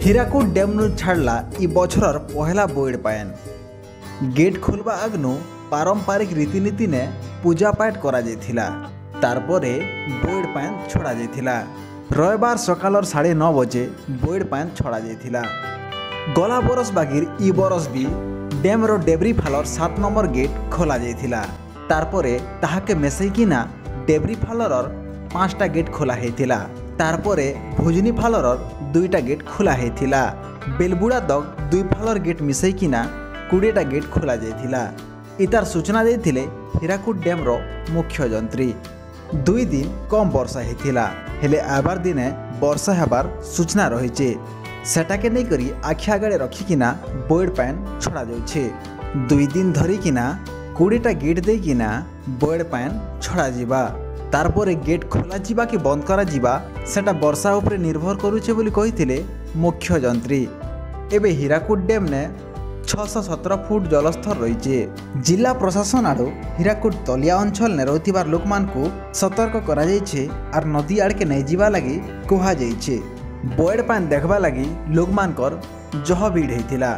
ହୀରାକୁଦ ଡ୍ୟାମ୍ରୁ ଛାଡ଼ିଲା ଇ ବଛରର ପହିଲା ବୋଇଡ଼ ପାଏନ୍। ଗେଟ୍ ଖୋଲବା ଆଗ୍ନୁ ପାରମ୍ପାରିକ ରୀତିନୀତିନେ ପୂଜାପାଠ କରାଯାଇଥିଲା। ତାରପରେ ବୋଇଡ଼ ପାଏନ୍ ଛଡ଼ାଯାଇଥିଲା। ରବିବାର ସକାଳର 9:30 ବଜେ ବୋଇଡ଼ ପାଏନ୍ ଛଡ଼ାଯାଇଥିଲା। ଗଲା ବରଷ ବାଗିର ଇ ବରଷ ବି ଡ୍ୟାମ୍ର ଡେବ୍ରି ଫାଲର 7 ନମ୍ବର ଗେଟ୍ ଖୋଲାଯାଇଥିଲା। ତାରପରେ ତାହାକେ ମିଶାଇକିନା ଡେବ୍ରି ଫାଲର 5ଟା ଗେଟ୍ ଖୋଲା ହେଇଥିଲା। ତାରପରେ ଭୁଜନି ଫାଲର 2ଟା ଗେଟ୍ ଖୋଲା ହେଇଥିଲା। ବେଲବୁଡ଼ା ଦଗ 2 ଫାଲର ଗେଟ୍ ମିଶାଇକିନା 20ଟା ଗେଟ୍ ଖୋଲା ଯାଇଥିଲା। ଇତାର ସୂଚନା ଦେଇଥିଲେ ହୀରାକୁଦ ଡ୍ୟାମ୍ର ମୁଖ୍ୟ ଯନ୍ତ୍ରୀ। 2 ଦିନ କମ୍ ବର୍ଷା ହେଇଥିଲା, ହେଲେ ଆବାର ଦିନେ ବର୍ଷା ହେବାର ସୂଚନା ରହିଛି। ସେଟାକେ ନେଇକରି ଆଖି ଆଗରେ ରଖିକିନା ବୋଇଡ଼ ପାଏନ୍ ଛଡ଼ା ଯାଉଛି। 2 ଦିନ ଧରିକିନା 20ଟା ଗେଟ୍ ଦେଇକିନା ବୋଇଡ଼ ପାଏନ୍ ଛଡ଼ାଯିବା। ତାରପରେ ଗେଟ୍ ଖୋଲାଯିବା କି ବନ୍ଦ କରାଯିବା ସେଟା ବର୍ଷା ଉପରେ ନିର୍ଭର କରୁଛେ ବୋଲି କହିଥିଲେ ମୁଖ୍ୟ ଯନ୍ତ୍ରୀ। ଏବେ ହୀରାକୁଦ ଡ୍ୟାମ୍ନେ 617 ଫୁଟ ଜଳସ୍ତର ରହିଛି। ଜିଲ୍ଲା ପ୍ରଶାସନ ଆଡ଼ୁ ହୀରାକୁଦ ତଲିଆ ଅଞ୍ଚଳରେ ରହୁଥିବା ଲୋକମାନଙ୍କୁ ସତର୍କ କରାଯାଇଛି ଆର୍ ନଦୀ ଆଡ଼କେ ନେଇଯିବା ଲାଗି କୁହାଯାଇଛି। ବୋଇଡ଼ ପାଏନ୍ ଦେଖବା ଲାଗି ଲୋକମାନଙ୍କର ଜହ ଭିଡ଼ ହେଇଥିଲା।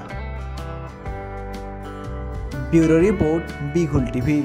ବ୍ୟୁରୋ ରିପୋର୍ଟ ବିଗୁଲ ଟିଭି।